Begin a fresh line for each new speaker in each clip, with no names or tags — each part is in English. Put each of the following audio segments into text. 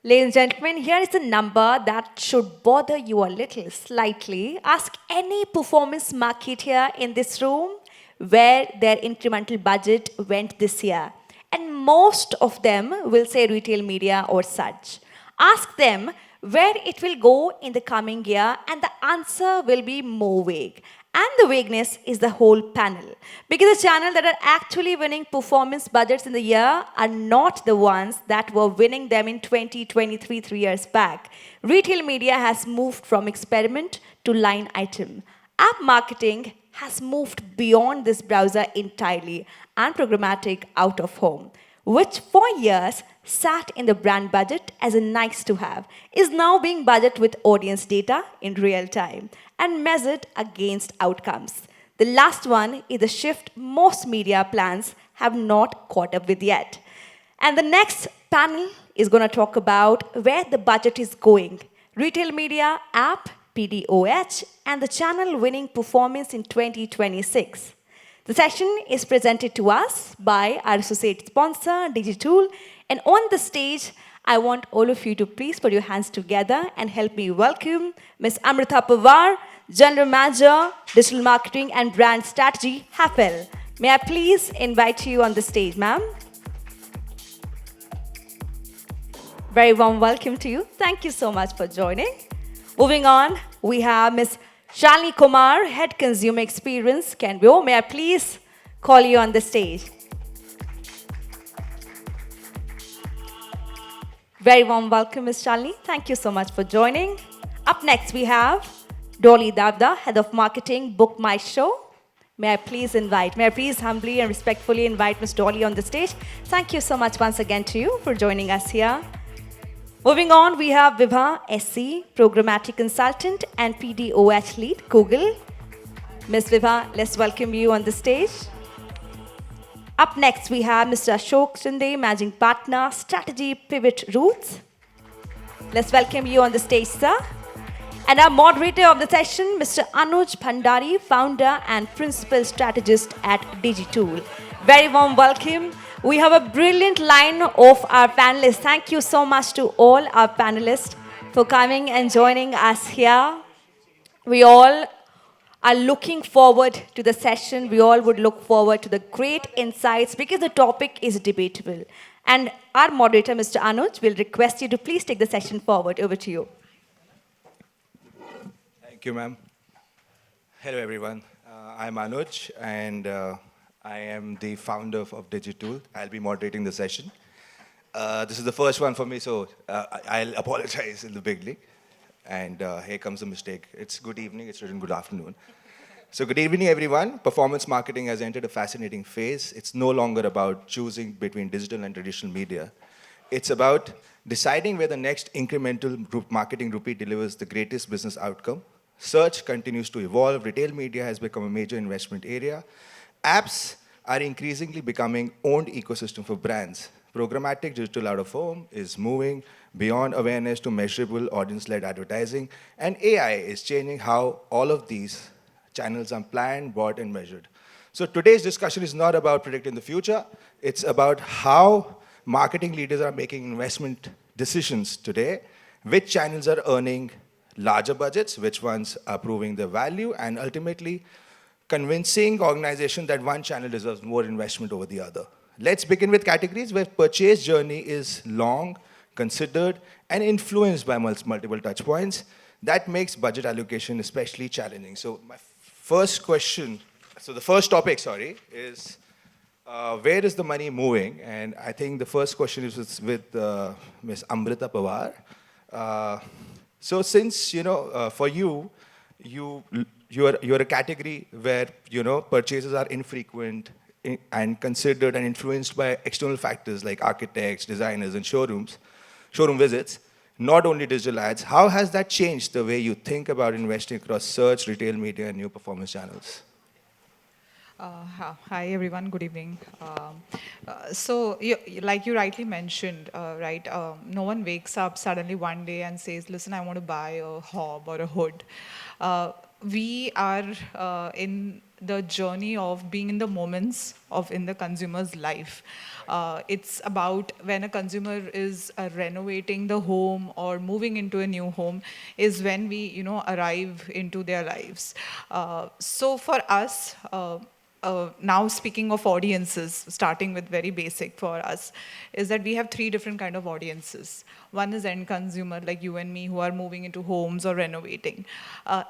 Ladies and gentlemen, here is a number that should bother you a little, slightly. Ask any performance marketer in this room where their incremental budget went this year. And most of them will say retail media or such. Ask them where it will go in the coming year, and the answer will be more vague. And the vagueness is the whole panel. Because the channels that are actually winning performance budgets in the year are not the ones that were winning them in 2023, 3 years back. Retail media has moved from experiment to line item. App marketing has moved beyond this browser entirely, and programmatic out of home, which for years sat in the brand budget as a nice to have, is now being budgeted with audience data in real time and measured against outcomes. The last one is the shift most media plans have not caught up with yet. And the next panel is going to talk about where the budget is going. Retail media, app, pDOOH, and the channel winning performance in 2026. The session is presented to us by our associate sponsor, DGTOOHL, and on the stage, I want all of you to please put your hands together and help me welcome Ms. Amruta Pawar, General Manager, Digital Marketing and Brand Strategy, Hafele. May I please invite you on the stage, ma'am? Very warm welcome to you. Thank you so much for joining. Moving on, we have Ms. Shalini Kumar, Head Consumer Experience, Kenvue. May I please call you on the stage? Very warm welcome, Ms. Shalini. Thank you so much for joining. Up next, we have Dolly, Davda, Head of Marketing, BookMyShow. May I please humbly and respectfully invite Ms. Dolly on the stage. Thank you so much once again to you for joining us here. Moving on, we have Vibha, SC, Programmatic Consultant and pDOOH Lead, Google. Ms. Vibha, let's welcome you on the stage. Up next, we have Mr. Ashok, Shinde, Managing Partner, Strategy, PivotRoots. Let's welcome you on the stage, sir. And our moderator of the session, Mr. Anuj, Bhandari, Founder and Principal Strategist at DGTOOHL. Very warm welcome. We have a brilliant line of our panelists. Thank you so much to all our panelists for coming and joining us here. We all are looking forward to the session. We all would look forward to the great insights because the topic is debatable. And our moderator, Mr. Anuj, will request you to please take the session forward. Over to you.
Thank you, ma'am. Hello, everyone. I'm Anuj, and I am the founder of DGTOOHL. I'll be moderating the session. This is the first one for me, so I'll apologize in the big league. And here comes a mistake. It's good evening, it's written good afternoon. So good evening, everyone. Performance marketing has entered a fascinating phase. It's no longer about choosing between digital and traditional media. It's about deciding where the next incremental marketing rupee delivers the greatest business outcome. Search continues to evolve. Retail media has become a major investment area. Apps are increasingly becoming owned ecosystem for brands. Programmatic digital out of home is moving beyond awareness to measurable audience-led advertising, and AI is changing how all of these channels are planned, bought, and measured. So today's discussion is not about predicting the future. It's about how marketing leaders are making investment decisions today, which channels are earning larger budgets, which ones are proving their value, and ultimately convincing organizations that one channel deserves more investment over the other. Let's begin with categories where purchase journey is long, considered, and influenced by multiple touch points. That makes budget allocation especially challenging. So my first question, the first topic, is where is the money moving? And I think the first question is with Ms. Amruta Pawar. So since, for you're a category where, purchases are infrequent and considered and influenced by external factors like architects, designers, and showroom visits, not only digital ads. How has that changed the way you think about investing across search, retail media, and new performance channels?
Hi, everyone. Good evening. Like you rightly mentioned, right, no one wakes up suddenly one day and says, listen, I want to buy a hob or a hood. we are in the journey of being in the moments of in the consumer's life. It's about when a consumer is renovating the home or moving into a new home is when we, arrive into their lives. So for us, now speaking of audiences, starting with very basic for us, is that we have three different kind of audiences. One is end consumer, like you and me, who are moving into homes or renovating.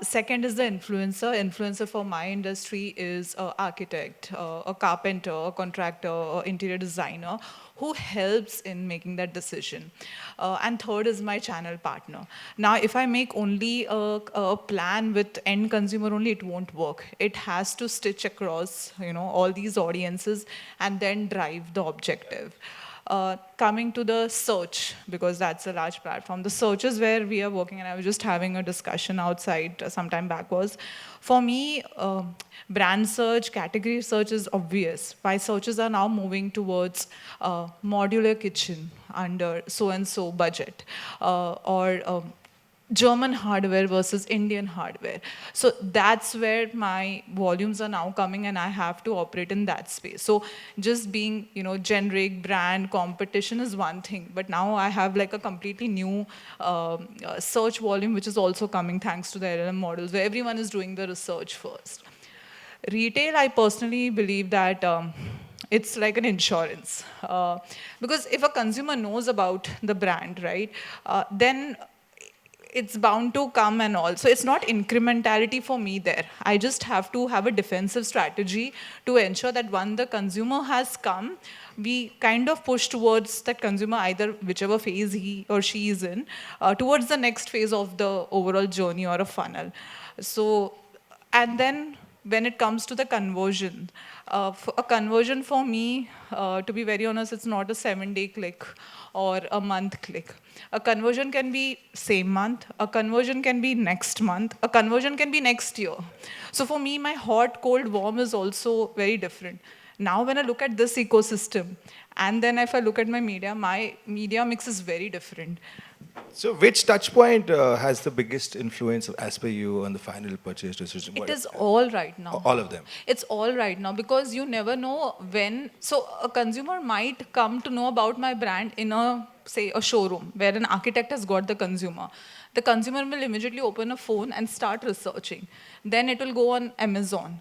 Second is the influencer. Influencer for my industry is an architect, a carpenter, a contractor, or interior designer who helps in making that decision. And third is my channel partner. Now, if I make only a plan with end consumer only, it won't work. It has to stitch across, all these audiences and then drive the objective. Coming to the search, because that's a large platform. The search is where we are working, and I was just having a discussion outside some time back was, for me, brand search, category search is obvious. Why searches are now moving towards modular kitchen under so-and-so budget, or German hardware versus Indian hardware. So that's where my volumes are now coming, and I have to operate in that space. So just being, generic brand competition is one thing, but now I have like a completely new search volume, which is also coming thanks to the LLM models, where everyone is doing the research first. Retail, I personally believe that it's like an insurance. Because if a consumer knows about the brand, right, then it's bound to come and all. So it's not incrementality for me there. I just have to have a defensive strategy to ensure that when the consumer has come, we kind of push towards that consumer, either whichever phase he or she is in, towards the next phase of the overall journey or a funnel. So, and then when it comes to the conversion, a conversion for me, to be very honest, it's not a 7-day click or a month click. A conversion can be same month, a conversion can be next month, a conversion can be next year. So for me, my hot, cold, warm is also very different. Now when I look at this ecosystem, and then if I look at my media mix is very different.
So which touch point has the biggest influence as per you on the final purchase decision?
It is all right now.
All of them?
It's all right now, because you never know when. So a consumer might come to know about my brand in say a showroom where an architect has got the consumer. The consumer will immediately open a phone and start researching. Then it will go on Amazon,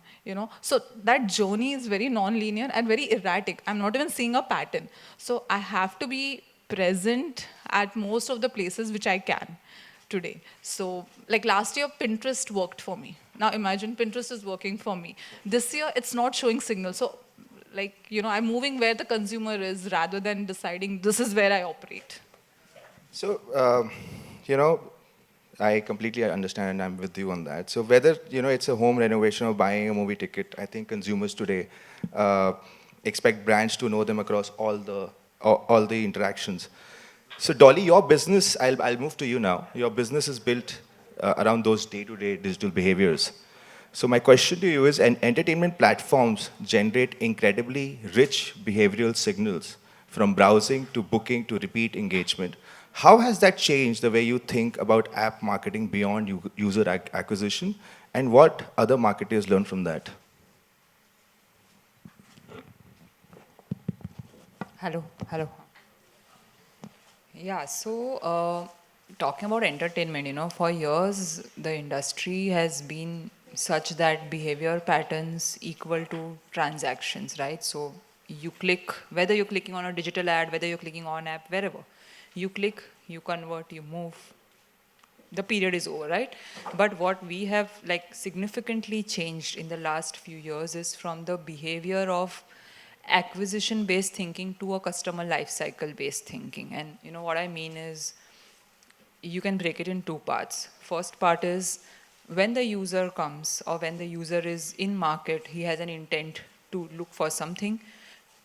So that journey is very non-linear and very erratic. I'm not even seeing a pattern. So I have to be present at most of the places which I can today. So like last year, Pinterest worked for me. Now imagine Pinterest is working for me. This year, it's not showing signal. So like, I'm moving where the consumer is rather than deciding this is where I operate.
So, I completely understand, and I'm with you on that. So whether, it's a home renovation or buying a movie ticket, I think consumers today expect brands to know them across all the interactions. So Dolly, your business, I'll move to you now. Your business is built around those day-to-day digital behaviors. So my question to you is, entertainment platforms generate incredibly rich behavioral signals from browsing to booking to repeat engagement. How has that changed the way you think about app marketing beyond user acquisition, and what other marketers learn from that?
Hello. Yeah, so talking about entertainment, for years the industry has been such that behavior patterns equal to transactions, right? So you click, whether you're clicking on a digital ad, whether you're clicking on app, wherever. You click, you convert, you move. The period is over, right? But what we have significantly changed in the last few years is from the behavior of acquisition-based thinking to a customer lifecycle-based thinking. And what I mean is, you can break it in two parts. First part is, when the user comes or when the user is in market, he has an intent to look for something,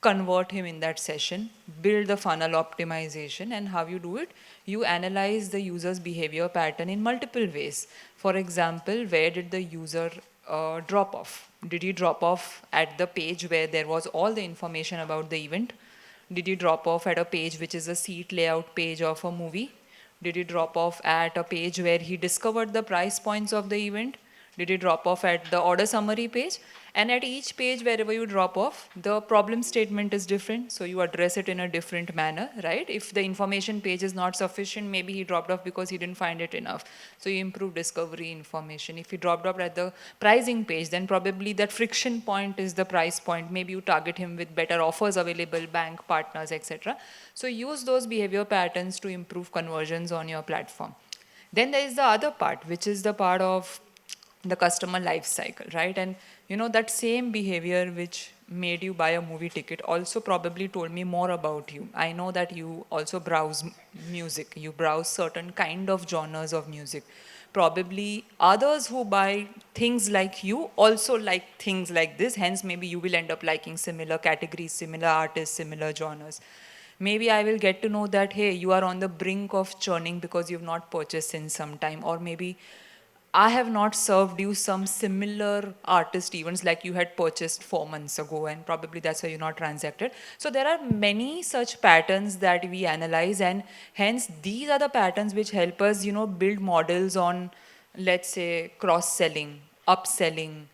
convert him in that session, build the funnel optimization. And how you do it? You analyze the user's behavior pattern in multiple ways. For example, where did the user drop off? Did he drop off at the page where there was all the information about the event? Did he drop off at a page which is a seat layout page of a movie? Did he drop off at a page where he discovered the price points of the event? Did it drop off at the order summary page? And at each page, wherever you drop off, the problem statement is different. So you address it in a different manner, right? If the information page is not sufficient, maybe he dropped off because he didn't find it enough. So you improve discovery information. If he dropped off at the pricing page, then probably that friction point is the price point. Maybe you target him with better offers available, bank partners, etc. So use those behavior patterns to improve conversions on your platform. Then there is the other part, which is the part of the customer life cycle, right? And that same behavior which made you buy a movie ticket also probably told me more about you. I know that you also browse music. You browse certain kind of genres of music. Probably others who buy things like you also like things like this. Hence, maybe you will end up liking similar categories, similar artists, similar genres. Maybe I will get to know that, hey, you are on the brink of churning because you've not purchased in some time. Or maybe I have not served you some similar artist events like you had purchased 4 months ago, and probably that's why you're not transacted. So there are many such patterns that we analyze, and hence these are the patterns which help us, build models on, let's say, cross-selling, upselling,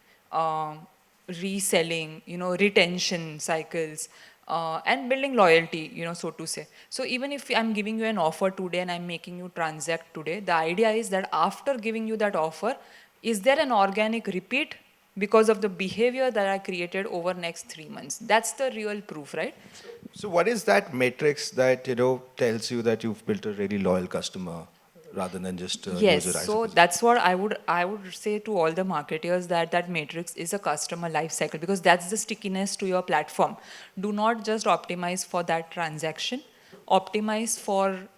reselling, retention cycles, and building loyalty, so to say. So even if I'm giving you an offer today and I'm making you transact today, the idea is that after giving you that offer, is there an organic repeat because of the behavior that I created over next 3 months? That's the real proof, right?
So what is that matrix that, tells you that you've built a really loyal customer rather than just
Yes,
user
so
acquisition?
that's what I would say to all the marketers, that matrix is a customer life cycle, because that's the stickiness to your platform. Do not just optimize for that transaction. Optimize for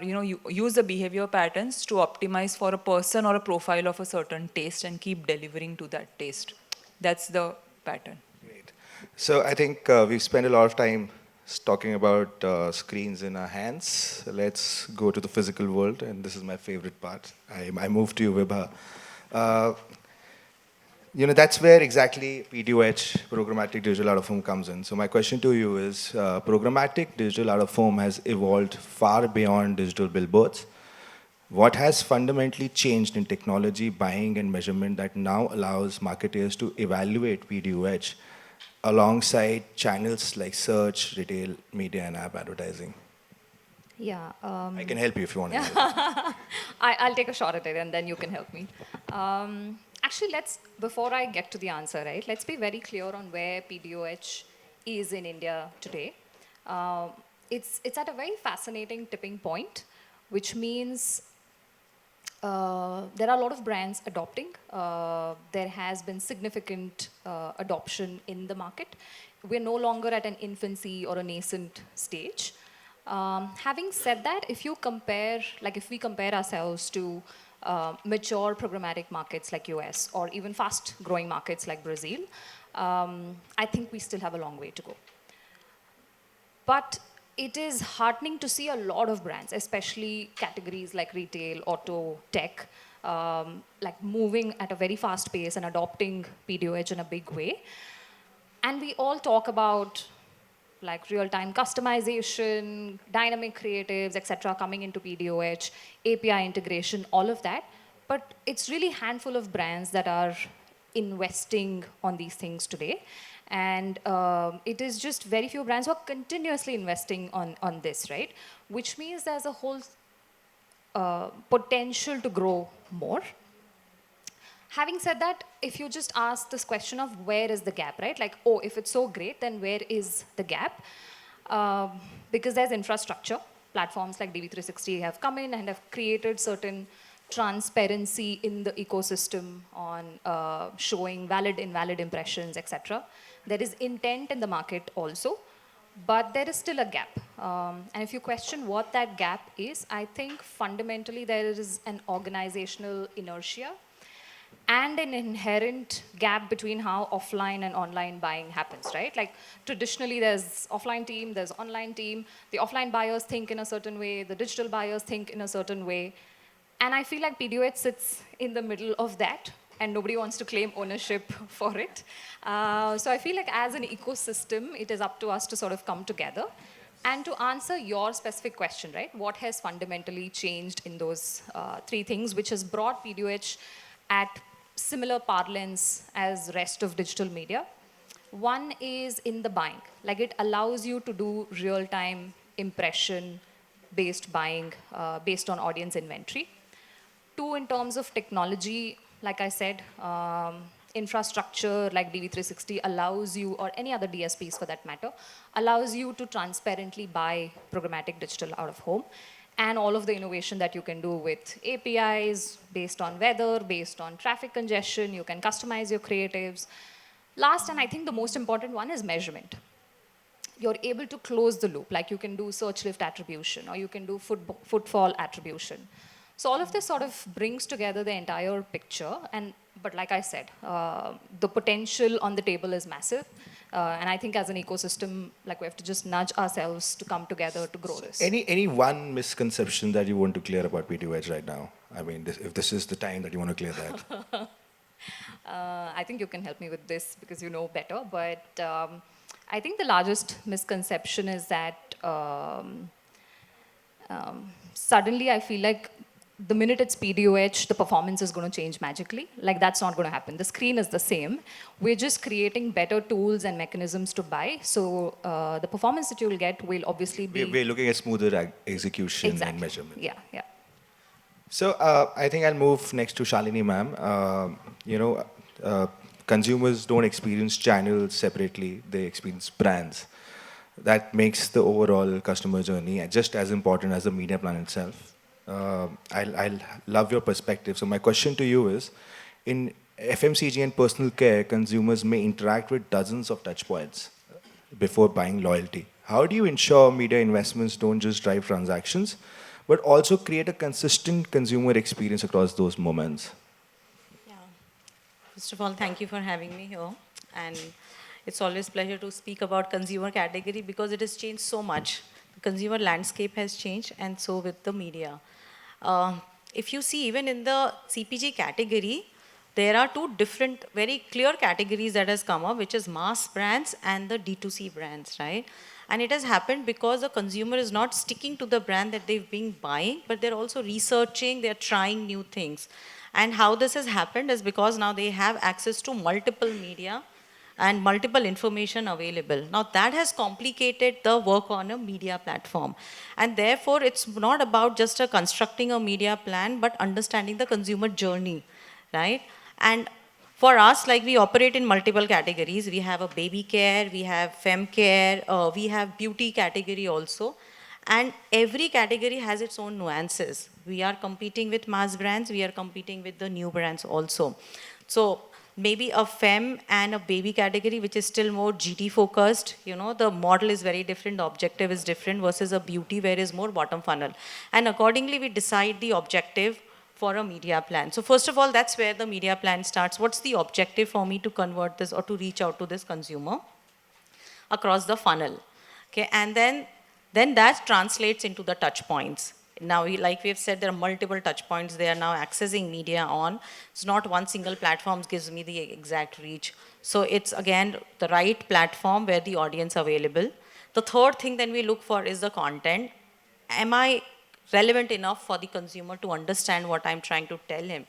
you use the behavior patterns to optimize for a person or a profile of a certain taste and keep delivering to that taste. That's the pattern.
Great. So I think we've spent a lot of time talking about screens in our hands. Let's go to the physical world, and this is my favorite part. I move to you, Vibha. That's where exactly pDOOH, programmatic digital out of home, comes in. So my question to you is, programmatic digital out of home has evolved far beyond digital billboards. What has fundamentally changed in technology, buying, and measurement that now allows marketers to evaluate pDOOH alongside channels like search, retail, media, and app advertising?
Yeah.
I can help you if you want to help.
I'll take a shot at it and then you can help me. Actually, before I get to the answer, right, let's be very clear on where pDOOH is in India today. It's at a very fascinating tipping point, which means there are a lot of brands adopting. There has been significant adoption in the market. We're no longer at an infancy or a nascent stage. Having said that, if we compare ourselves to mature programmatic markets like US or even fast growing markets like Brazil, I think we still have a long way to go. But it is heartening to see a lot of brands, especially categories like retail, auto, tech, moving at a very fast pace and adopting pDOOH in a big way. And we all talk about real-time customization, dynamic creatives, etc., coming into pDOOH, API integration, all of that. But it's really a handful of brands that are investing on these things today. And it is just very few brands who are continuously investing on this, right? Which means there's a whole potential to grow more. Having said that, if you just ask this question of where is the gap, right? If it's so great, then where is the gap? Because there's infrastructure. Platforms like DV360 have come in and have created certain transparency in the ecosystem on showing valid, invalid impressions, etc. There is intent in the market also, but there is still a gap. And if you question what that gap is, I think fundamentally there is an organizational inertia and an inherent gap between how offline and online buying happens, right? Traditionally there's offline team, there's online team. The offline buyers think in a certain way, the digital buyers think in a certain way. And I feel like pDOOH sits in the middle of that, and nobody wants to claim ownership for it. So I feel like as an ecosystem, it is up to us to sort of come together. And to answer your specific question, right, what has fundamentally changed in those three things, which has brought pDOOH at similar parlance as rest of digital media. One is in the buying. Like it allows you to do real-time impression based buying based on audience inventory. Two, in terms of technology, like I said, infrastructure like DV360 allows you, or any other DSPs for that matter, allows you to transparently buy programmatic digital out of home. And all of the innovation that you can do with APIs based on weather, based on traffic congestion, you can customize your creatives. Last, and I think the most important one, is measurement. You're able to close the loop, like you can do search lift attribution, or you can do footfall attribution. So all of this sort of brings together the entire picture, but like I said, the potential on the table is massive. And I think as an ecosystem, like we have to just nudge ourselves to come together to grow this.
Any one misconception that you want to clear about pDOOH right now? I mean, if this is the time that you want to clear that.
I think you can help me with this because you know better, but I think the largest misconception is that suddenly I feel like the minute it's pDOOH, the performance is going to change magically. Like that's not going to happen. The screen is the same. We're just creating better tools and mechanisms to buy. So the performance that you'll get will obviously be...
We're looking at smoother execution
exactly.
and measurement.
Yeah, yeah.
So I think I'll move next to Shalini ma'am. Consumers don't experience channels separately. They experience brands. That makes the overall customer journey just as important as the media plan itself. I'll love your perspective. So my question to you is, in FMCG and personal care, consumers may interact with dozens of touch points before buying loyalty. How do you ensure media investments don't just drive transactions, but also create a consistent consumer experience across those moments?
Yeah. First of all, thank you for having me here. And it's always a pleasure to speak about consumer category because it has changed so much. The consumer landscape has changed, and so with the media. If you see, even in the CPG category, there are two different, very clear categories that has come up, which is mass brands and the D2C brands, right? And it has happened because the consumer is not sticking to the brand that they've been buying, but they're also researching, they're trying new things. And how this has happened is because now they have access to multiple media and multiple information available. Now that has complicated the work on a media platform. And therefore, it's not about just constructing a media plan, but understanding the consumer journey, right? And for us, like we operate in multiple categories. We have a baby care, we have fem care, we have beauty category also. And every category has its own nuances. We are competing with mass brands, we are competing with the new brands also. So maybe a fem and a baby category, which is still more GT focused, the model is very different, the objective is different versus a beauty where is more bottom funnel. And accordingly, we decide the objective for a media plan. So first of all, that's where the media plan starts. What's the objective for me to convert this or to reach out to this consumer across the funnel? Okay, and then that translates into the touch points. Now, like we have said, there are multiple touch points. They are now accessing media on. It's not one single platform gives me the exact reach. So it's, again, the right platform where the audience available. The third thing then we look for is the content. Am I relevant enough for the consumer to understand what I'm trying to tell him?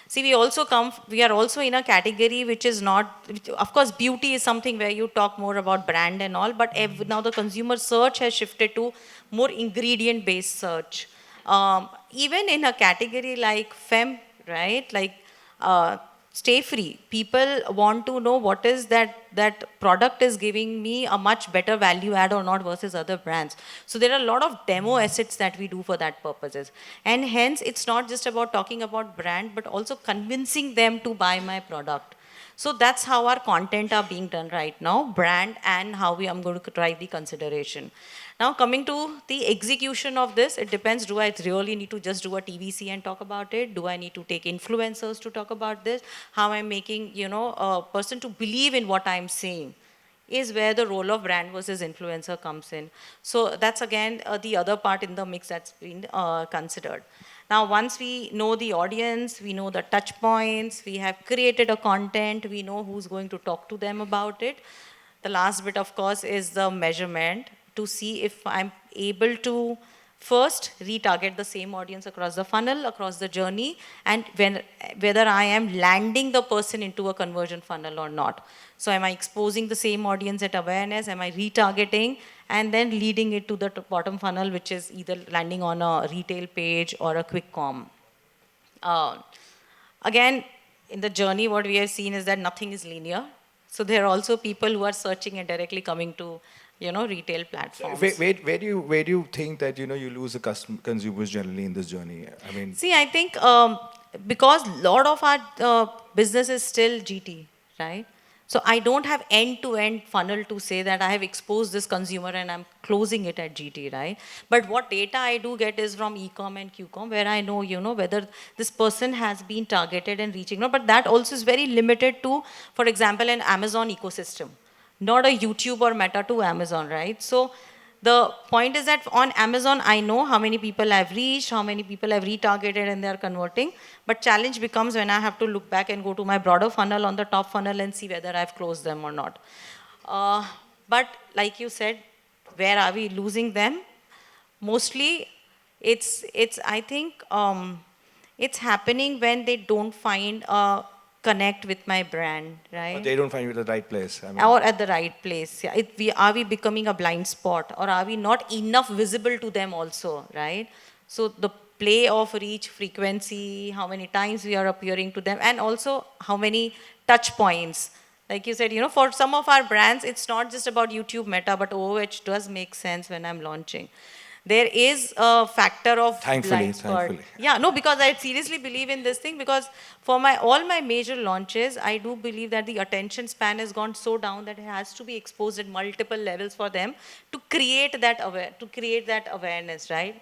See, we are also in a category which is not, of course, beauty is something where you talk more about brand and all, but now the consumer search has shifted to more ingredient-based search. Even in a category like fem, right, like stay free, people want to know what is that product is giving me a much better value add or not versus other brands. So there are a lot of demo assets that we do for that purposes. And hence, it's not just about talking about brand, but also convincing them to buy my product. So that's how our content are being done right now, brand and how I'm going to drive the consideration. Now coming to the execution of this, it depends, do I really need to just do a TVC and talk about it? Do I need to take influencers to talk about this? How I'm making, a person to believe in what I'm saying is where the role of brand versus influencer comes in. So that's again the other part in the mix that's been considered. Now, once we know the audience, we know the touch points, we have created a content, we know who's going to talk to them about it. The last bit, of course, is the measurement to see if I'm able to first retarget the same audience across the funnel, across the journey, and whether I am landing the person into a conversion funnel or not. So am I exposing the same audience at awareness? Am I retargeting? And then leading it to the bottom funnel, which is either landing on a retail page or a quick com. Again, in the journey, what we have seen is that nothing is linear. So there are also people who are searching and directly coming to, retail platforms.
Where do you think that, you lose the consumers generally in this journey? I mean,
See, I think because a lot of our business is still GT, right? So I don't have end-to-end funnel to say that I have exposed this consumer and I'm closing it at GT, right? But what data I do get is from e-com and q-com, where I know, whether this person has been targeted and reaching. No, but that also is very limited to, for example, an Amazon ecosystem, not a YouTube or Meta to Amazon, right? So the point is that on Amazon, I know how many people I've reached, how many people I've retargeted and they're converting. But challenge becomes when I have to look back and go to my broader funnel on the top funnel and see whether I've closed them or not. But like you said, where are we losing them? Mostly, I think it's happening when they don't find a connect with my brand, right?
or they don't find you at the right place. I mean,
Or at the right place. Yeah. Are we becoming a blind spot, or are we not enough visible to them also, right? So the play of reach, frequency, how many times we are appearing to them, and also how many touch points. Like you said, for some of our brands, it's not just about YouTube Meta, but OOH does make sense when I'm launching. There is a factor of blind spot.
Thankfully.
Yeah, no, because I seriously believe in this thing, because for all my major launches, I do believe that the attention span has gone so down that it has to be exposed at multiple levels for them to create that awareness, right?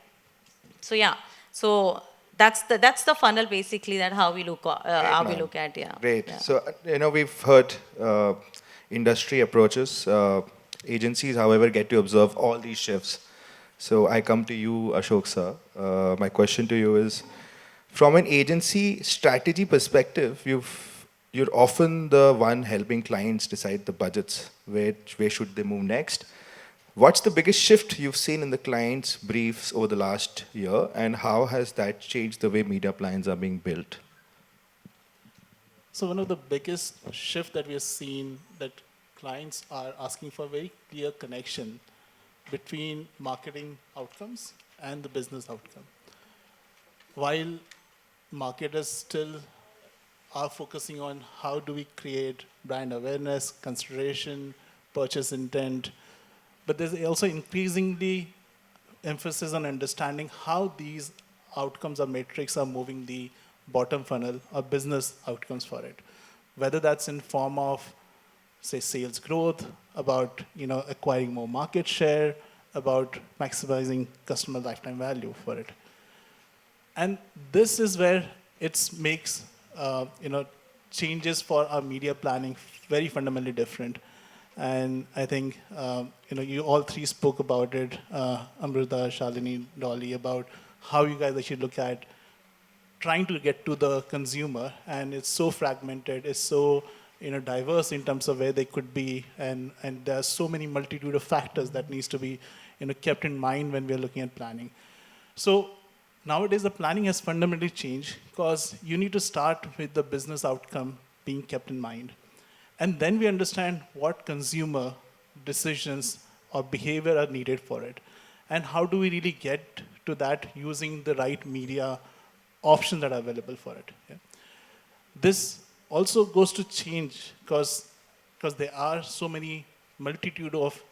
So yeah, so that's the funnel basically, that how we look at, yeah.
Great.
Yeah.
So, we've heard industry approaches. Agencies, however, get to observe all these shifts. So I come to you, Ashok sir. My question to you is, from an agency strategy perspective, you're often the one helping clients decide the budgets. Where should they move next? What's the biggest shift you've seen in the clients' briefs over the last year, and how has that changed the way media plans are being built?
So one of the biggest shift that we have seen, that clients are asking for very clear connection between marketing outcomes and the business outcome. While marketers still are focusing on how do we create brand awareness, consideration, purchase intent, but there's also increasingly emphasis on understanding how these outcomes or metrics are moving the bottom funnel or business outcomes for it. Whether that's in form of, say, sales growth, about acquiring more market share, about maximizing customer lifetime value for it. And this is where it makes changes for our media planning very fundamentally different. And I think you all three spoke about it, Amruta, Shalini, Dolly, about how you guys actually look at trying to get to the consumer, and it's so fragmented, it's so diverse in terms of where they could be, and there are so many multitude of factors that needs to be kept in mind when we are looking at planning. So nowadays the planning has fundamentally changed, because you need to start with the business outcome being kept in mind. And then we understand what consumer decisions or behavior are needed for it. And how do we really get to that using the right media options that are available for it. Yeah. This also goes to change because there are so many multitude of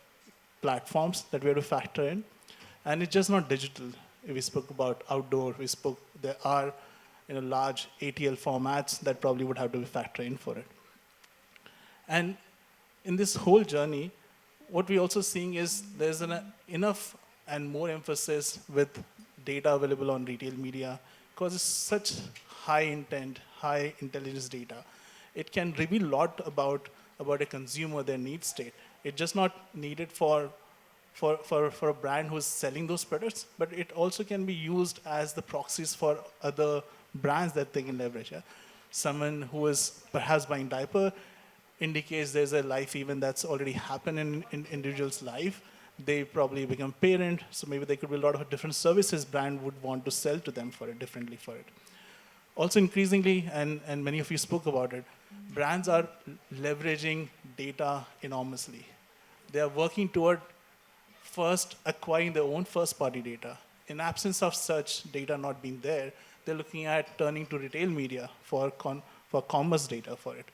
platforms that we have to factor in. And it's just not digital. We spoke about outdoor, there are large ATL formats that probably would have to be factored in for it. And in this whole journey, what we're also seeing is there's enough and more emphasis with data available on retail media, because it's such high intent, high intelligence data. It can reveal a lot about a consumer, their need state. It's just not needed for a brand who's selling those products, but it also can be used as the proxies for other brands that they can leverage. Yeah? Someone who is perhaps buying diaper indicates there's a life event that's already happened in individual's life they probably become parent, so maybe there could be a lot of different services brand would want to sell to them for it, differently for it. Also increasingly, and many of you spoke about it, brands are leveraging data enormously. They are working toward first acquiring their own first-party data. In absence of such data not being there, they're looking at turning to retail media for commerce data for it.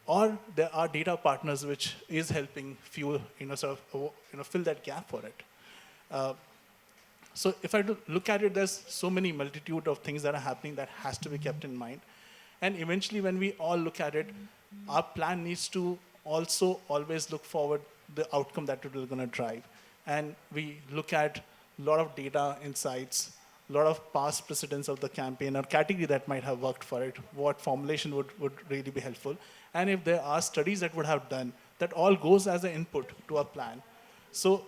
Or there are data partners which is helping fuel, fill that gap for it. So if I look at it, there's so many multitude of things that are happening that has to be kept in mind. And eventually when we all look at it, our plan needs to also always look forward the outcome that it is going to drive. And we look at a lot of data insights, a lot of past precedents of the campaign or category that might have worked for it, what formulation would really be helpful. And if there are studies that would have done, that all goes as an input to our plan. So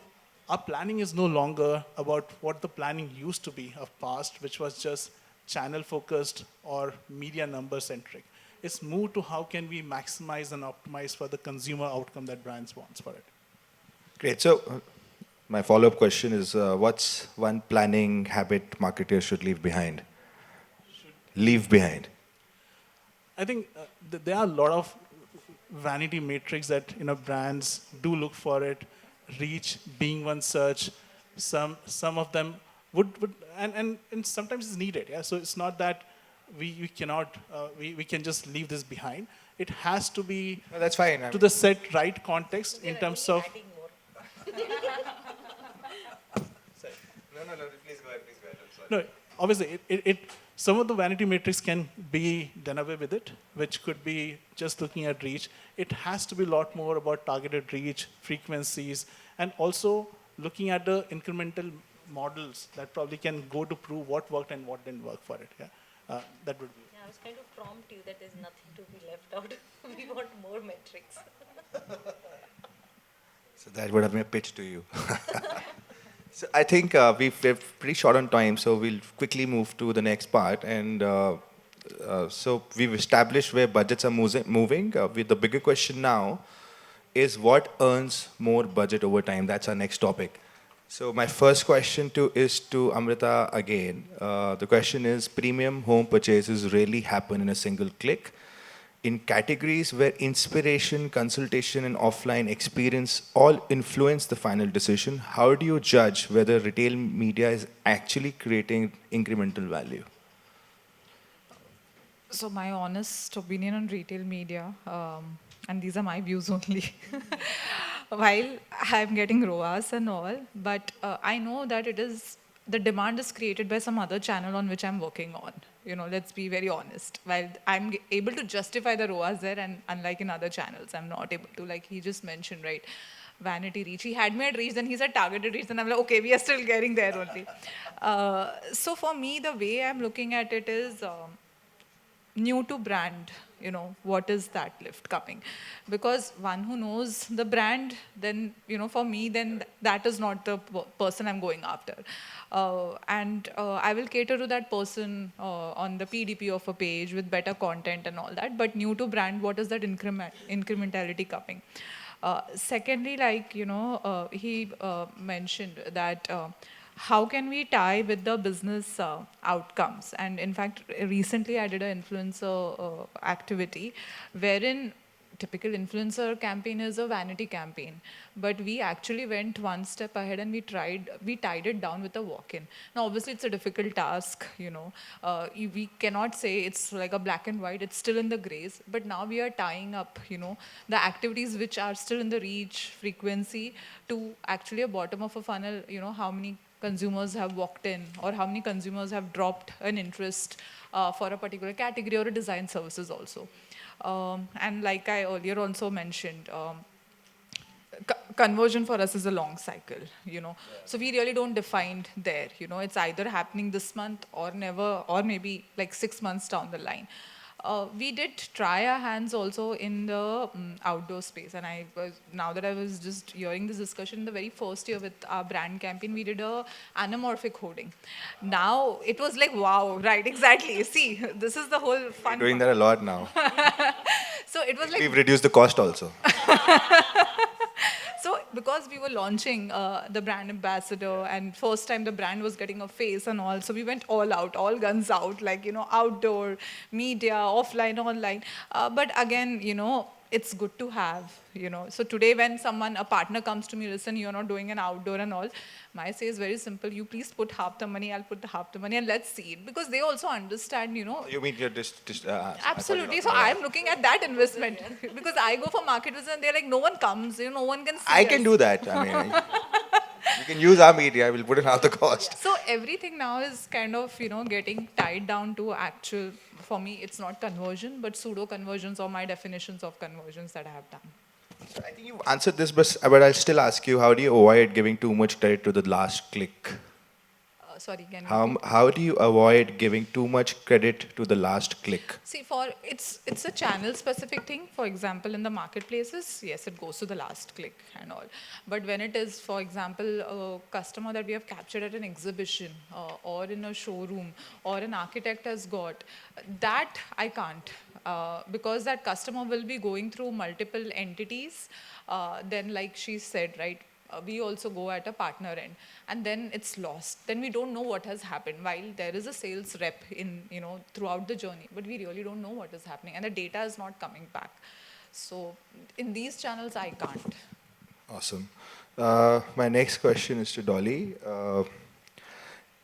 our planning is no longer about what the planning used to be of past, which was just channel focused or media number centric. It's moved to how can we maximize and optimize for the consumer outcome that brands wants for it.
Great. So my follow-up question is, what's one planning habit marketers should leave behind? Leave behind.
I think there are a lot of vanity metrics that brands do look for it. Reach being one search. Some of them would and sometimes it's needed. Yeah. So it's not that we cannot we can just leave this behind. It has to be
No, that's fine.
to the set right context in terms of.
No, please go ahead. I'm sorry.
No, obviously, some of the vanity metrics can be done away with it, which could be just looking at reach. It has to be a lot more about targeted reach, frequencies, and also looking at the incremental models that probably can go to prove what worked and what didn't work for it. Yeah, that would be.
Yeah, I was kind of prompt you that there's nothing to be left out. We want more metrics.
So that would have been a pitch to you. So I think we're pretty short on time, so we'll quickly move to the next part. And so we've established where budgets are moving. With the bigger question now is what earns more budget over time? That's our next topic. So my first question is to Amruta again. The question is, premium home purchases rarely happen in a single click. In categories where inspiration, consultation, and offline experience all influence the final decision, how do you judge whether retail media is actually creating incremental value?
So my honest opinion on retail media, and these are my views only, while I'm getting ROAS and all, but I know that the demand is created by some other channel on which I'm working on. Let's be very honest. While I'm able to justify the ROAS there, and unlike in other channels, I'm not able to, like he just mentioned, right? Vanity reach. He had me at reach, then he said targeted reach, and I'm like, okay, we are still getting there only. So for me, the way I'm looking at it is new to brand. What is that lift coming? Because one who knows the brand, then, for me, then that is not the person I'm going after. And I will cater to that person on the PDP of a page with better content and all that. But new to brand, what is that incrementality coming? Secondly, he mentioned that how can we tie with the business outcomes? And in fact, recently I did an influencer activity wherein typical influencer campaign is a vanity campaign, but we actually went one step ahead and we tied it down with a walk-in. Now, obviously, it's a difficult task, we cannot say it's like a black and white, it's still in the grays, but now we are tying up, the activities which are still in the reach frequency to actually a bottom of a funnel, how many consumers have walked in or how many consumers have dropped an interest for a particular category or a design services also. And like I earlier also mentioned, conversion for us is a long cycle, So we really don't define there, It's either happening this month or never, or maybe like 6 months down the line. We did try our hands also in the outdoor space, and now that I was just hearing this discussion, the very first year with our brand campaign, we did a anamorphic hoarding. Now it was like, wow, right, exactly. See, this is the whole fun.
We're doing that a lot now.
So it was like
we've reduced the cost also.
So because we were launching the brand ambassador, and first time the brand was getting a face and all, so we went all out, all guns out, like, outdoor, media, offline, online. But again, it's good to have. So today when a partner comes to me, listen, you're not doing an outdoor and all, my say is very simple. You please put half the money, I'll put the half the money, and let's see it. Because they also understand,
You mean you're
Absolutely. So I'm looking at that investment because I go for market visit and they're like, no one comes, no one can see
I can
us.
do that. I mean, you can use our media. We'll put it half the cost.
So everything now is kind of, getting tied down to actual, for me, it's not conversion, but pseudo conversions or my definitions of conversions that I have done.
I think you've answered this, but I'll still ask you, how do you avoid giving too much credit to the last click?
Sorry, can you repeat?
How do you avoid giving too much credit to the last click?
See, it's a channel specific thing. For example, in the marketplaces, yes, it goes to the last click and all. But when it is, for example, a customer that we have captured at an exhibition or in a showroom or an architect has got, that I can't. Because that customer will be going through multiple entities. Then like she said, right, we also go at a partner end, and then it's lost. Then we don't know what has happened. While there is a sales rep in, throughout the journey, but we really don't know what is happening, and the data is not coming back. So in these channels, I can't.
Awesome. My next question is to Dolly.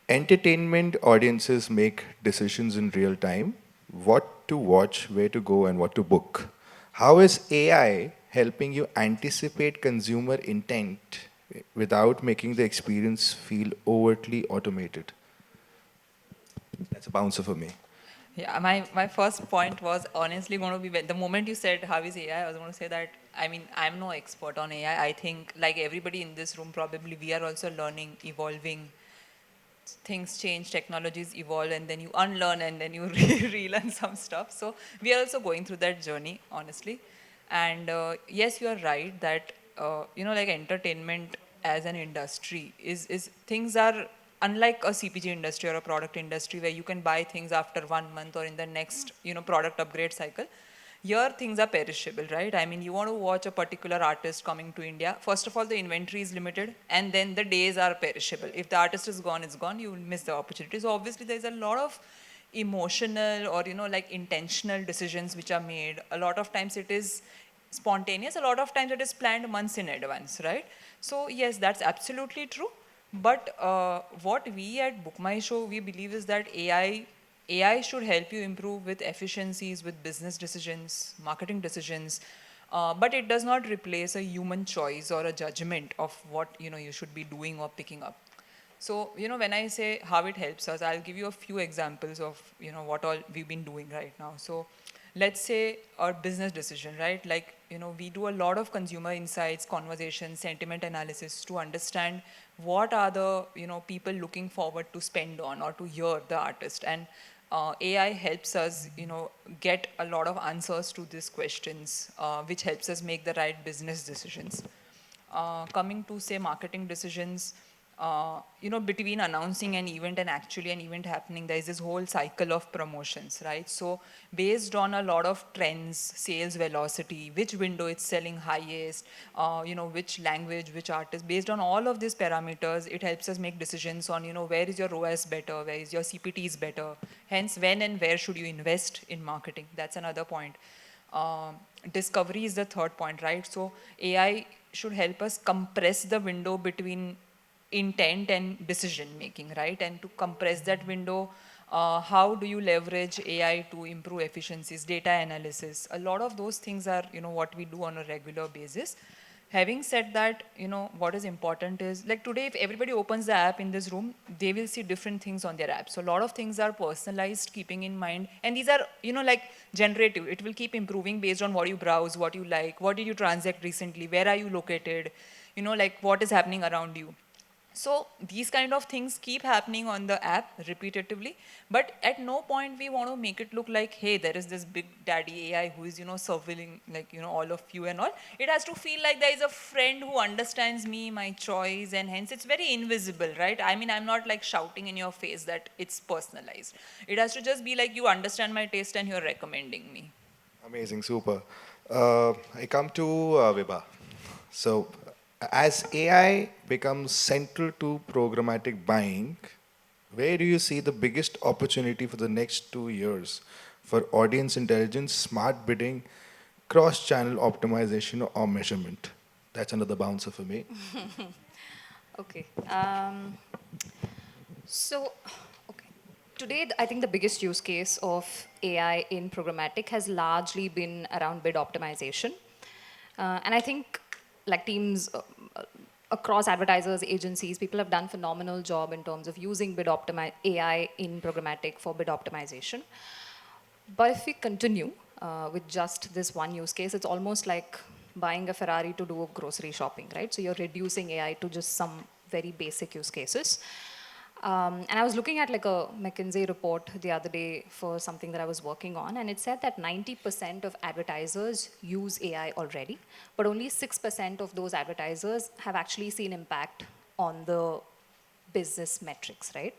Entertainment audiences make decisions in real time. What to watch, where to go, and what to book. How is AI helping you anticipate consumer intent without making the experience feel overtly automated? That's a bouncer for me.
Yeah, my first point was honestly going to be, the moment you said how is AI, I was going to say that, I mean, I'm no expert on AI. I think like everybody in this room, probably we are also learning, evolving. Things change, technologies evolve, and then you unlearn and then you relearn some stuff. So we are also going through that journey, honestly. And yes, you are right that, like entertainment as an industry is things are unlike a CPG industry or a product industry where you can buy things after 1 month or in the next, product upgrade cycle. Here, things are perishable, right? I mean, you want to watch a particular artist coming to India. First of all, the inventory is limited, and then the days are perishable. If the artist is gone, it's gone. You will miss the opportunity. So obviously, there's a lot of emotional or, like intentional decisions which are made. A lot of times it is spontaneous. A lot of times it is planned months in advance, right? So yes, that's absolutely true. But what we at BookMyShow, we believe is that AI should help you improve with efficiencies, with business decisions, marketing decisions, but it does not replace a human choice or a judgment of what you should be doing or picking up. So when I say how it helps us, I'll give you a few examples of what all we've been doing right now. So let's say our business decision, right? Like we do a lot of consumer insights, conversations, sentiment analysis to understand what are the people looking forward to spend on or to hear the artist. And AI helps us, get a lot of answers to these questions, which helps us make the right business decisions. Coming to, say, marketing decisions, between announcing an event and actually an event happening, there is this whole cycle of promotions, right? So based on a lot of trends, sales velocity, which window it's selling highest, which language, which artist, based on all of these parameters, it helps us make decisions on, where is your ROAS better, where is your CPTs better. Hence, when and where should you invest in marketing? That's another point. Discovery is the third point, right? So AI should help us compress the window between intent and decision making, right? And to compress that window, how do you leverage AI to improve efficiencies, data analysis? A lot of those things are, what we do on a regular basis. Having said that, what is important is, like today, if everybody opens the app in this room, they will see different things on their app. So a lot of things are personalized, keeping in mind, and these are, like generative. It will keep improving based on what you browse, what you like, what did you transact recently, where are you located, like what is happening around you. So these kind of things keep happening on the app repetitively, but at no point we want to make it look like, hey, there is this big daddy AI who is, surveilling like, all of you and all. It has to feel like there is a friend who understands me, my choice, and hence it's very invisible, right? I mean, I'm not like shouting in your face that it's personalized. It has to just be like, you understand my taste and you're recommending me.
Amazing, super. I come to Vibha. So As AI becomes central to programmatic buying, where do you see the biggest opportunity for the next 2 years for audience intelligence, smart bidding, cross-channel optimization, or measurement? That's another bouncer for me.
Okay. So, okay. Today, I think the biggest use case of AI in programmatic has largely been around bid optimization. And I think like teams across advertisers, agencies, people have done phenomenal job in terms of using AI in programmatic for bid optimization. But if we continue with just this one use case, it's almost like buying a Ferrari to do grocery shopping, right? So you're reducing AI to just some very basic use cases. And I was looking at like a McKinsey report the other day for something that I was working on, and it said that 90% of advertisers use AI already, but only 6% of those advertisers have actually seen impact on the business metrics, right?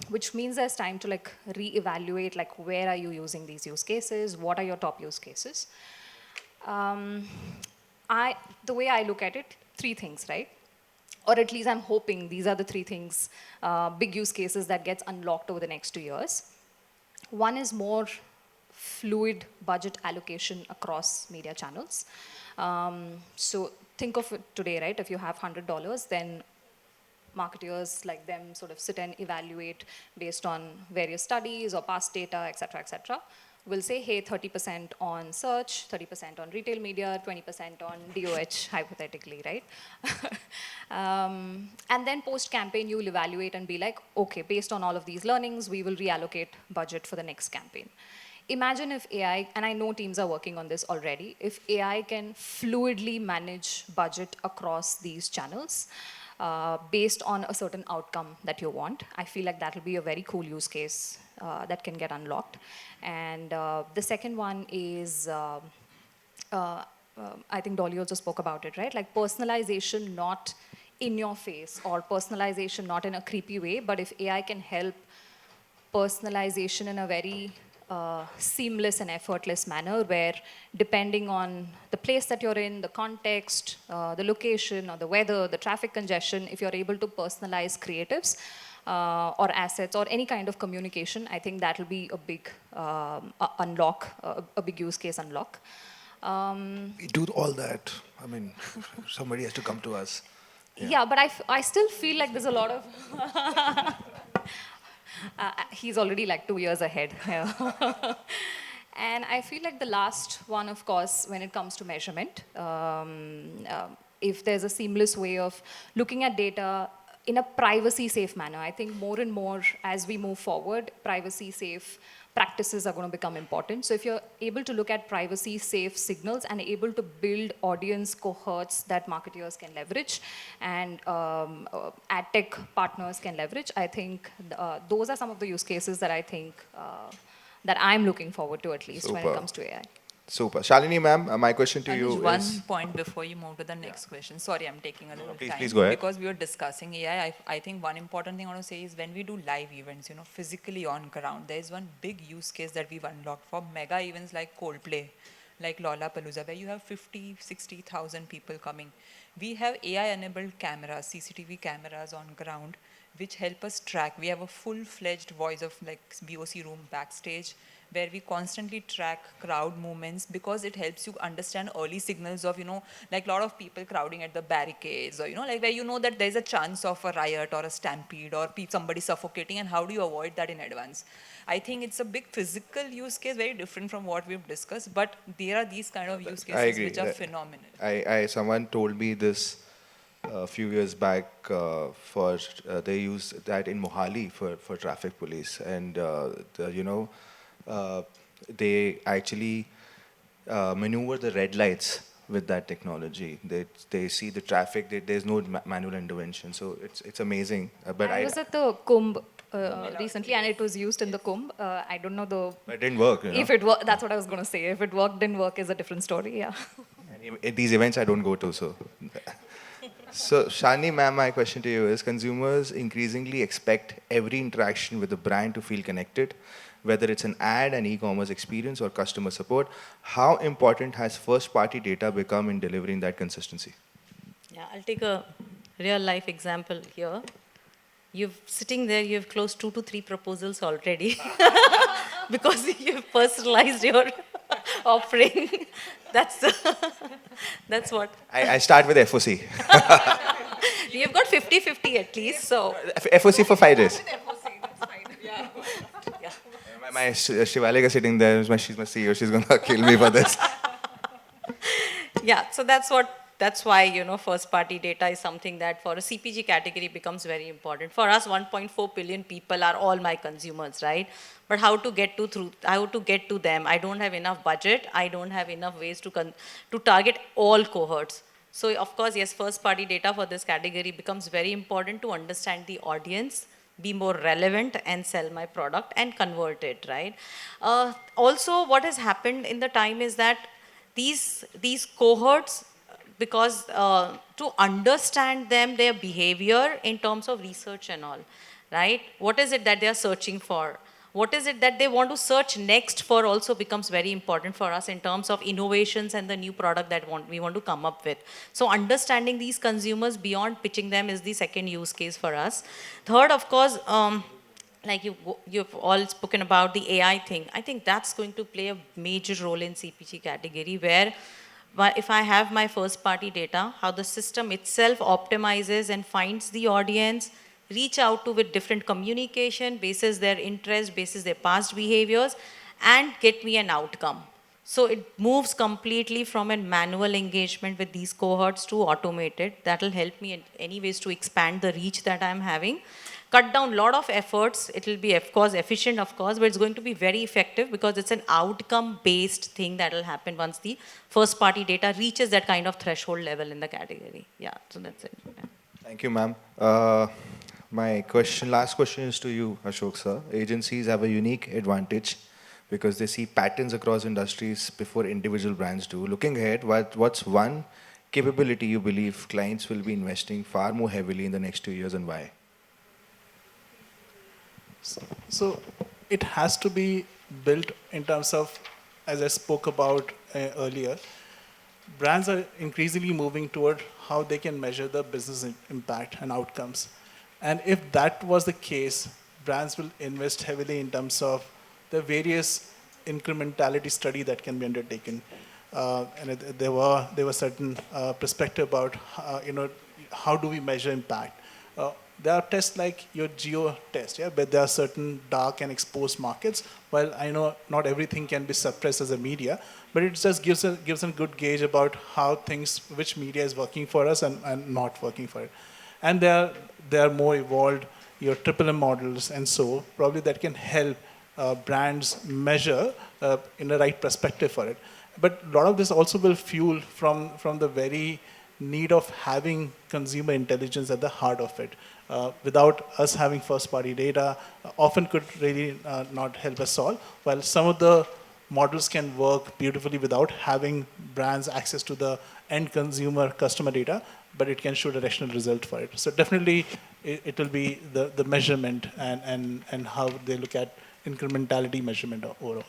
Which means there's time to like reevaluate like where are you using these use cases, what are your top use cases. The way I look at it, three things, right? Or at least I'm hoping these are the three things, big use cases that gets unlocked over the next 2 years. One is more fluid budget allocation across media channels. So think of it today, right? If you have $100, then marketers like them sort of sit and evaluate based on various studies or past data, et cetera, will say, hey, 30% on search, 30% on retail media, 20% on DOOH, hypothetically, right? And then post-campaign, you will evaluate and be like, okay, based on all of these learnings, we will reallocate budget for the next campaign. Imagine if AI, and I know teams are working on this already, if AI can fluidly manage budget across these channels, based on a certain outcome that you want. I feel like that will be a very cool use case that can get unlocked. And the second one is, I think Dolly also spoke about it, right? Like personalization not in your face or personalization not in a creepy way, but if AI can help personalization in a very seamless and effortless manner where depending on the place that you're in, the context, the location or the weather, the traffic congestion, if you're able to personalize creatives or assets or any kind of communication, I think that will be a big unlock, a big use case unlock.
We do all that. I mean, somebody has to come to us.
Yeah, but I still feel like there's a lot of... he's already like 2 years ahead. And I feel like the last one, of course, when it comes to measurement, if there's a seamless way of looking at data in a privacy-safe manner, I think more and more as we move forward, privacy-safe practices are going to become important. So if you're able to look at privacy-safe signals and able to build audience cohorts that marketers can leverage and ad tech partners can leverage, I think those are some of the use cases that I think that I'm looking forward to, at least when it comes to AI.
Super. Shalini ma'am, my question to you
One
is...
point before you move to the next question. Sorry, I'm taking a little time.
Please go ahead.
Because we were discussing AI, I think one important thing I want to say is when we do live events, physically on ground, there is one big use case that we've unlocked for mega events like Coldplay, like Lollapalooza, where you have 50, 60,000 people coming. We have AI-enabled cameras, CCTV cameras on ground, which help us track. We have a full-fledged voice of like BOC room backstage, where we constantly track crowd movements because it helps you understand early signals of, like a lot of people crowding at the barricades or, like where that there's a chance of a riot or a stampede or somebody suffocating, and how do you avoid that in advance? I think it's a big physical use case, very different from what we've discussed, but there are these kind of use cases which are phenomenal.
Someone told me this a few years back they use that in Mohali for traffic police, and they actually maneuver the red lights with that technology. They see the traffic. There's no manual intervention, so it's amazing. But
I was at the Kumbh recently, and it was used in the Kumbh. I don't know
it didn't work.
If it worked, that's what I was going to say. If it worked, didn't work is a different story. Yeah.
And at these events, I don't go to, so. So, Shani ma'am, my question to you is, consumers increasingly expect every interaction with the brand to feel connected, whether it's an ad, an e-commerce experience, or customer support. How important has first-party data become in delivering that consistency?
Yeah, I'll take a real life example here. You've sitting there, you've closed 2 to 3 proposals already because you've personalized your offering. That's that's what.
I start with FOC.
You've got 50-50 at least, so.
FOC for 5 days. My Shivalik is sitting there. She's my CEO. She's going to kill me for this.
Yeah, so that's why, you know, first party data is something that for a CPG category becomes very important. For us, 1.4 billion people are all my consumers, right? But how to get to them? I don't have enough budget. I don't have enough ways to target all cohorts. So of course, yes, first party data for this category becomes very important to understand the audience, be more relevant and sell my product and convert it, right? Also, what has happened in the time is that these cohorts, because to understand them, their behavior in terms of research and all, right? What is it that they are searching for? What is it that they want to search next for also becomes very important for us in terms of innovations and the new product that we want to come up with. So understanding these consumers beyond pitching them is the second use case for us. Third, of course, like you've all spoken about the AI thing. I think that's going to play a major role in CPG category where if I have my first party data, how the system itself optimizes and finds the audience, reach out to with different communication, bases their interest, bases their past behaviors, and get me an outcome. So it moves completely from a manual engagement with these cohorts to automated. That will help me in any ways to expand the reach that I'm having. Cut down a lot of efforts. It will be, of course, efficient, of course, but it's going to be very effective because it's an outcome-based thing that will happen once the first-party data reaches that kind of threshold level in the category. Yeah, so that's it. Yeah.
Thank you, ma'am. My last question is to you, Ashok sir. Agencies have a unique advantage because they see patterns across industries before individual brands do. Looking ahead, what's one capability you believe clients will be investing far more heavily in the next 2 years and why?
So it has to be built in terms of, as I spoke about earlier, brands are increasingly moving toward how they can measure the business impact and outcomes. And if that was the case, brands will invest heavily in terms of the various incrementality study that can be undertaken. And there were certain perspective about how do we measure impact. There are tests like your geo test, yeah, but there are certain dark and exposed markets. While I know not everything can be suppressed as a media, but it just gives a good gauge about how which media is working for us and not working for it. And there are more evolved, your triple M models, and so probably that can help brands measure in the right perspective for it. But a lot of this also will fuel from the very need of having consumer intelligence at the heart of it. Without us having first-party data, often could really not help us solve. While some of the models can work beautifully without having brands access to the end consumer customer data, but it can show directional result for it. So definitely it will be the measurement and how they look at incrementality measurement overall.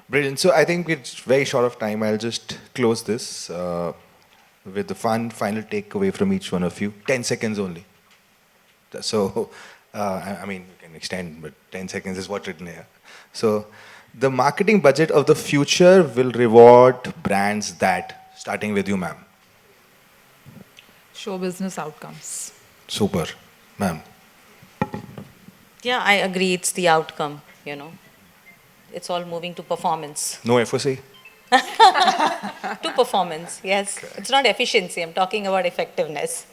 Brilliant. So I think it's very short of time. I'll just close this with the final takeaway from each one of you. 10 seconds only. So, I mean, we can extend, but 10 seconds is what's written here. So, the marketing budget of the future will reward brands that, starting with you, ma'am.
Show business outcomes.
Super, ma'am.
Yeah, I agree. It's the outcome, It's all moving to performance.
No FOC?
To performance, yes. It's not efficiency. I'm talking about effectiveness.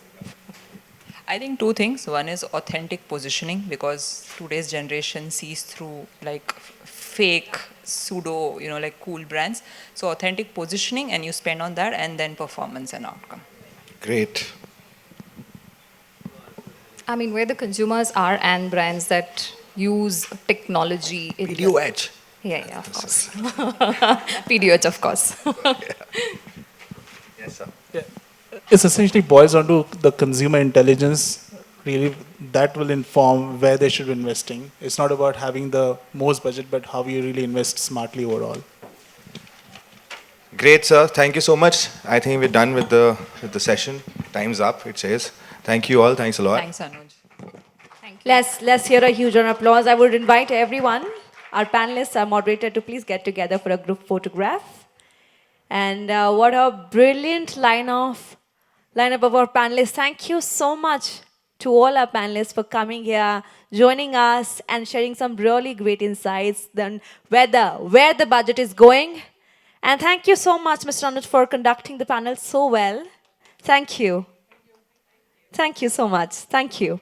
I think two things. One is authentic positioning, because today's generation sees through like fake, pseudo, like cool brands. So authentic positioning, and you spend on that, and then performance and outcome.
Great.
I mean, where the consumers are and brands that use technology.
pDOOH.
Yeah, of course. pDOOH, of course.
Yes, sir.
Yeah. It essentially boils down to the consumer intelligence, really, that will inform where they should be investing. It's not about having the most budget, but how you really invest smartly overall.
Great, sir. Thank you so much. I think we're done with the session. time's up, it says. Thank you all. Thanks a lot.
Thanks, Anuj.
Let's hear a huge round of applause. I would invite everyone, our panelists, our moderator, to please get together for a group photograph. And what a brilliant lineup of our panelists. Thank you so much to all our panelists for coming here, joining us, and sharing some really great insights on where the budget is going. And thank you so much, Mr. Anuj, for conducting the panel so well. Thank you. Thank you so much. Thank you.